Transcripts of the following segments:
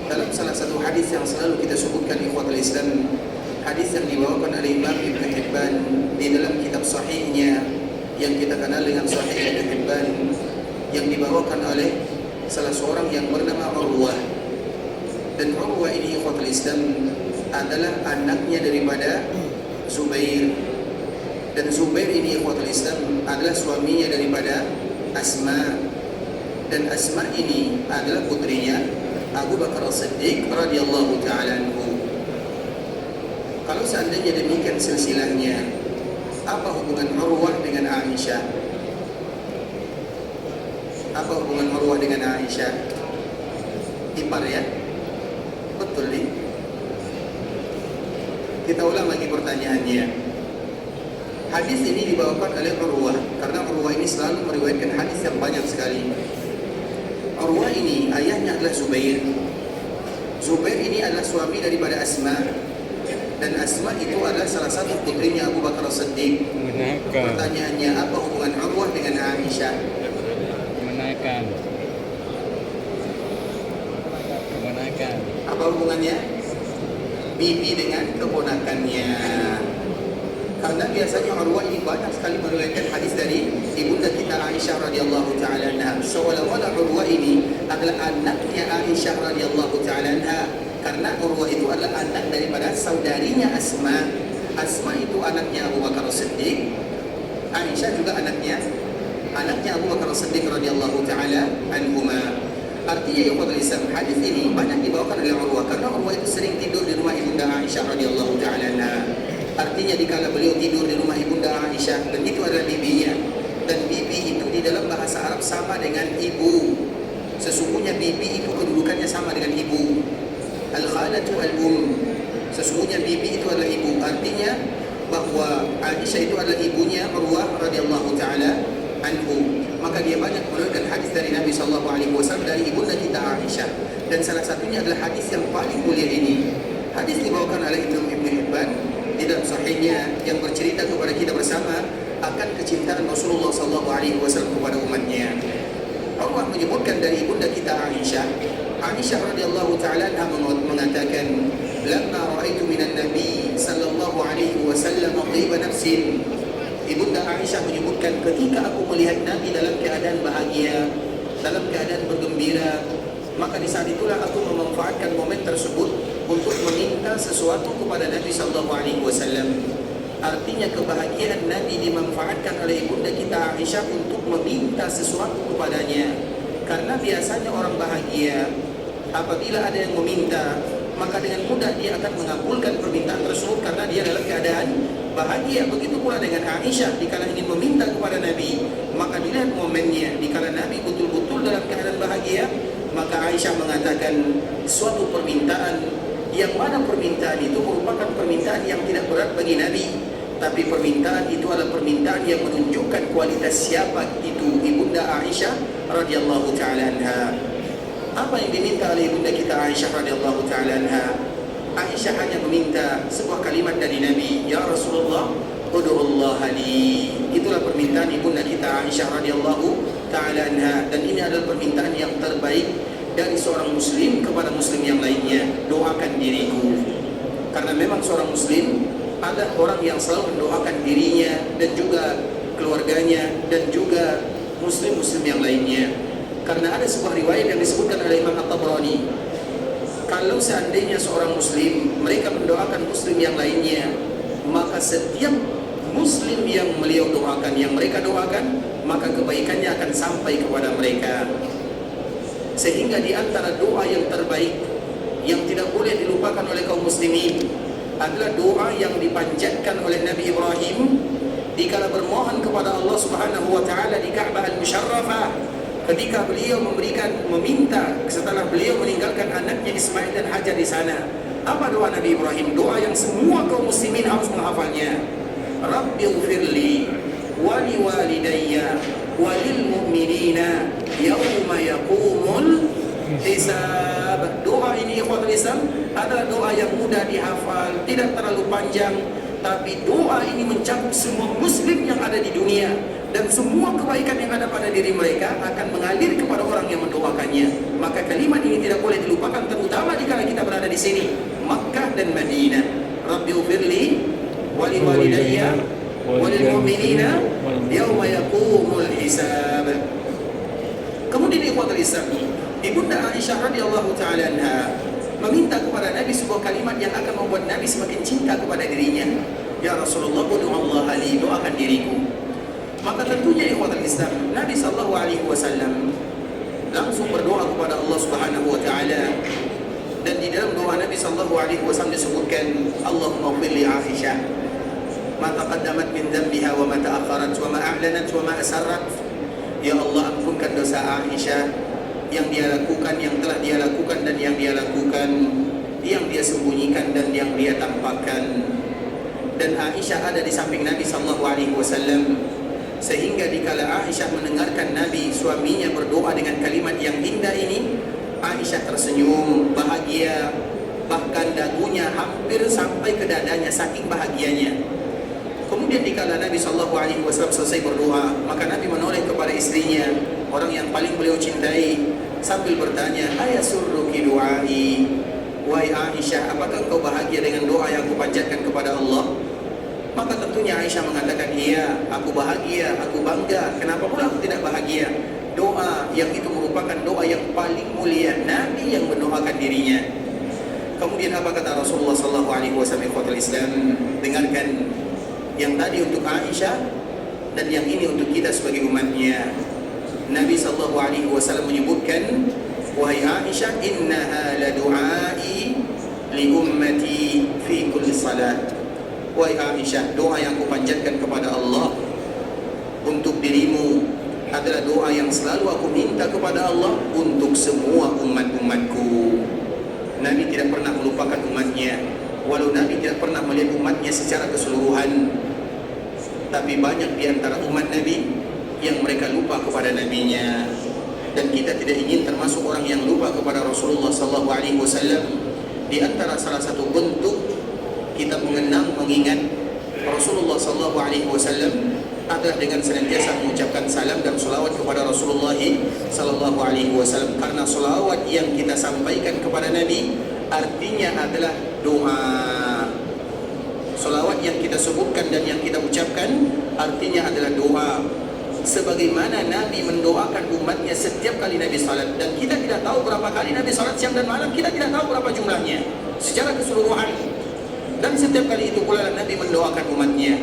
dalam salah satu hadis yang selalu kita sebutkan ikhwatul Islam, hadis yang dibawakan oleh Imam Ibn Hibban di dalam kitab sahihnya yang kita kenal dengan Sahih Ibn Hibban, yang dibawakan oleh salah seorang yang bernama Urwah. Dan Urwah ini ikhwatul Islam adalah anaknya daripada Zubair, dan Zubair ini ikhwatul Islam adalah suaminya daripada Asma, dan Asma ini adalah putrinya Abu Bakar As-Siddiq radhiyallahu ta'ala anhu. Kalau seandainya demikian silsilahnya, apa hubungan Urwah dengan Aisyah? Apa hubungan Urwah dengan Aisyah? Ipar ya? Betul nih. Kita ulang lagi pertanyaannya. Hadis ini dibawakan oleh Urwah karena Urwah ini selalu meriwayatkan hadis yang banyak sekali. Urwah ini ayahnya adalah Zubair. Zubair ini adalah suami daripada Asma, dan Asma itu adalah salah satu putrinya Abu Bakar As-Siddiq. Pertanyaannya, apa hubungan Urwah dengan Aisyah? Keponakan. Apa hubungannya? Bibi dengan keponakannya. Karena biasanya Urwah ini banyak sekali meriwayatkan hadis dari ibunda kita Aisyah radhiyallahu taala anha. Seolah-olah Urwah ini adalah anaknya Aisyah radhiyallahu taala anha, karena Urwah itu adalah anak daripada saudarinya Asma. Asma itu anaknya Abu Bakar As-Siddiq. Aisyah juga anaknya Abu Bakar As-Siddiq radhiyallahu taala anhuma. Artinya ya ikhwatul Islam, hadis ini banyak dibawakan oleh Urwah karena Urwah itu sering tidur di rumah ibunda Aisyah radhiyallahu taala anha. Artinya dikala beliau tidur di rumah ibunda Aisyah, dan itu adalah bibinya, dan bibi itu di dalam bahasa Arab sama dengan ibu. Sesungguhnya bibi itu kedudukannya sama dengan ibu. Al-khalatu al-um. Sesungguhnya bibi itu adalah ibu. Artinya bahwa Aisyah itu adalah ibunya Urwah radhiyallahu taala anhu. Maka dia banyak meriwayatkan hadis dari Nabi sallallahu alaihi wasallam dari ibunda kita Aisyah. Dan salah satunya adalah hadis yang paling mulia ini. Hadis dibawakan oleh Ibn Hibban di dalam sahihnya yang bercerita kepada kita bersama akan kecintaan Rasulullah sallallahu alaihi wasallam kepada umatnya. Allah menyebutkan dari ibunda kita Aisyah. Aisyah radhiyallahu taala anha mengatakan, "Lamma ra'aitu minan nabi sallallahu alaihi wasallam dhiba nafsin." Ibunda Aisyah menyebutkan, ketika aku melihat Nabi dalam keadaan bahagia, dalam keadaan bergembira, maka di saat itulah aku memanfaatkan momen tersebut untuk meminta sesuatu kepada Nabi sallallahu alaihi wasallam. Artinya kebahagiaan Nabi dimanfaatkan oleh ibunda kita Aisyah untuk meminta sesuatu kepadanya. Karena biasanya orang bahagia apabila ada yang meminta, maka dengan mudah dia akan mengabulkan permintaan tersebut karena dia dalam keadaan bahagia. Begitu pula dengan Aisyah, dikala ingin meminta kepada Nabi, maka dilihat momennya. Dikala Nabi betul-betul dalam keadaan bahagia, maka Aisyah mengatakan suatu permintaan, yang mana permintaan itu merupakan permintaan yang tidak berat bagi Nabi, tapi permintaan itu adalah permintaan yang menunjukkan kualitas siapa itu ibunda Aisyah radhiyallahu taala anha. Apa yang diminta oleh ibunda kita Aisyah radhiyallahu taala anha? Aisyah hanya meminta sebuah kalimat dari Nabi, "Ya Rasulullah, ud'ullah li." Itulah permintaan ibunda kita Aisyah radhiyallahu taala anha, dan ini adalah permintaan yang terbaik dari seorang muslim kepada muslim yang lainnya. Doakan diriku. Karena memang seorang muslim ada orang yang selalu mendoakan dirinya dan juga keluarganya dan juga muslim-muslim yang lainnya. Karena ada sebuah riwayat yang disebutkan oleh Imam At-Tabrani, kalau seandainya seorang muslim mereka mendoakan muslim yang lainnya, maka setiap muslim yang beliau doakan, yang mereka doakan, maka kebaikannya akan sampai kepada mereka. Sehingga di antara doa yang terbaik yang tidak boleh dilupakan oleh kaum muslimin adalah doa yang dipanjatkan oleh Nabi Ibrahim dikala bermohon kepada Allah Subhanahu wa taala di Ka'bah al-Musyarrafah, ketika beliau meminta setelah beliau meninggalkan anaknya Ismail dan Hajar di sana. Apa doa Nabi Ibrahim? Doa yang semua kaum muslimin harus menghafalnya. Rabbighfirli wa liwalidayya wa lil mu'minina yauma yaqumul hisab. Doa ini ikhwatul Islam adalah doa yang mudah dihafal, tidak terlalu panjang, tapi doa ini mencakup semua muslim yang ada di dunia. dan semua kebaikan yang ada pada diri mereka akan mengalir kepada orang yang mendoakannya. Maka kalimat ini tidak boleh dilupakan, terutama jika kita berada di sini, Makkah dan Madinah. Rabbighfirli wa liwalidayya wa lil mu'minina yauma yaqumul hisab. Kemudian ikhwatul Islam, Ibunda Aisyah radhiyallahu taala anha meminta kepada Nabi sebuah kalimat yang akan membuat Nabi semakin cinta kepada dirinya. Ya Rasulullah, ud'ullaha li, doakan diriku. Maka tentunya ikhwatul Islam, Nabi sallallahu alaihi wasallam langsung berdoa kepada Allah Subhanahu wa taala. Dan di dalam doa Nabi sallallahu alaihi wasallam disebutkan, Allahumma ighfir li Aisyah ma taqaddamat min dhanbiha wa ma ta'akhkharat wa ma a'lanat wa ma asarrat. Ya Allah, ampunkan dosa Aisyah, yang dia lakukan, yang telah dia lakukan dan yang dia lakukan, yang dia sembunyikan dan yang dia tampakkan. Dan Aisyah ada di samping Nabi sallallahu alaihi wasallam, sehingga dikala Aisyah mendengarkan Nabi suaminya berdoa dengan kalimat yang indah ini, Aisyah tersenyum bahagia, bahkan dagunya hampir sampai ke dadanya saking bahagianya. Kemudian dikala Nabi sallallahu alaihi wasallam selesai berdoa, maka Nabi menoleh kepada istrinya, orang yang paling beliau cintai, sambil bertanya, ayasurruki du'ai, wahai Aisyah, apakah engkau bahagia dengan doa yang aku panjatkan kepada Allah? Maka tentunya Aisyah mengatakan, iya, aku bahagia, aku bangga. Kenapa pula aku tidak bahagia? Doa yang itu merupakan doa yang paling mulia, Nabi yang mendoakan dirinya. Kemudian apa kata Rasulullah sallallahu alaihi wasallam? Ikhwatul Islam, dengarkan yang tadi untuk Aisyah dan yang ini untuk kita sebagai umatnya. Nabi sallallahu alaihi wasallam menyebutkan, wahai Aisyah, innaha la du'ai li ummati fi kulli salat. Wahai Aisyah, doa yang kupanjatkan kepada Allah untuk dirimu adalah doa yang selalu aku minta kepada Allah untuk semua umat-umatku. Nabi tidak pernah melupakan umatnya, walau Nabi tidak pernah melihat umatnya secara keseluruhan. Tapi banyak di antara umat Nabi yang mereka lupa kepada nabinya, dan kita tidak ingin termasuk orang yang lupa kepada Rasulullah sallallahu alaihi wasallam. Di antara salah satu bentuk kita mengenang, mengingat Rasulullah sallallahu alaihi wasallam adalah dengan senantiasa mengucapkan salam dan selawat kepada Rasulullah sallallahu alaihi wasallam, karena selawat yang kita sampaikan kepada Nabi artinya adalah doa. Selawat yang kita sebutkan dan yang kita ucapkan artinya adalah doa. Sebagaimana Nabi mendoakan umatnya setiap kali Nabi salat, dan kita tidak tahu berapa kali Nabi salat siang dan malam, kita tidak tahu berapa jumlahnya secara keseluruhan. Dan setiap kali itu pula Nabi mendoakan umatnya.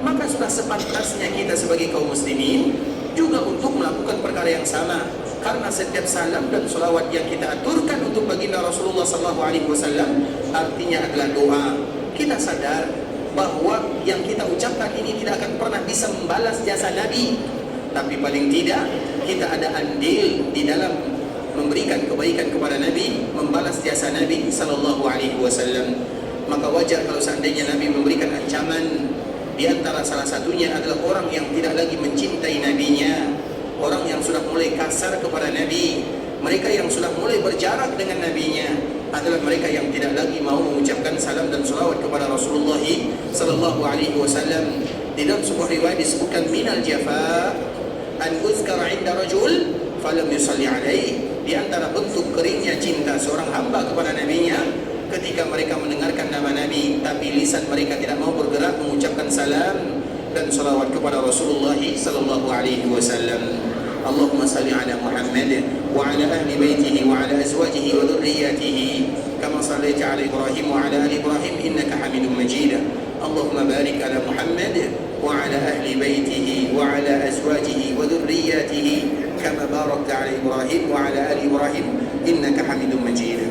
Maka sudah sepantasnya kita sebagai kaum muslimin juga untuk melakukan perkara yang sama, karena setiap salam dan selawat yang kita aturkan untuk baginda Rasulullah SAW artinya adalah doa. Kita sadar bahwa yang kita ucapkan ini tidak akan pernah bisa membalas jasa Nabi, tapi paling tidak kita ada andil di dalam memberikan kebaikan kepada Nabi, membalas jasa Nabi SAW. Maka wajar kalau seandainya Nabi memberikan ancaman, di antara salah satunya adalah orang yang tidak lagi mencintai Nabinya, orang yang sudah mulai kasar kepada Nabi, mereka yang sudah mulai berjarak dengan Nabinya, adalah mereka yang tidak lagi mau mengucapkan salam dan salawat kepada Rasulullah sallallahu alaihi wasallam. Di dalam sebuah riwayat disebutkan, minal jafa an uzkara inda rajul falam yusalli alaihi. Di antara bentuk keringnya cinta seorang hamba kepada nabinya, ketika mereka mendengarkan nama Nabi tapi lisan mereka tidak mau bergerak mengucapkan salam dan salawat kepada Rasulullah sallallahu alaihi wasallam. Allahumma salli ala Muhammad wa ala ahli baitihi wa ala azwajihi wa dhurriyyatihi kama sallaita ala Ibrahim wa ala ali Ibrahim innaka Hamidum Majid. Allahumma barik ala Muhammad wa ala ahli baitihi wa ala azwajihi wa dhurriyyatihi kama barakta ala Ibrahim wa ala ali Ibrahim innaka Hamidum Majid.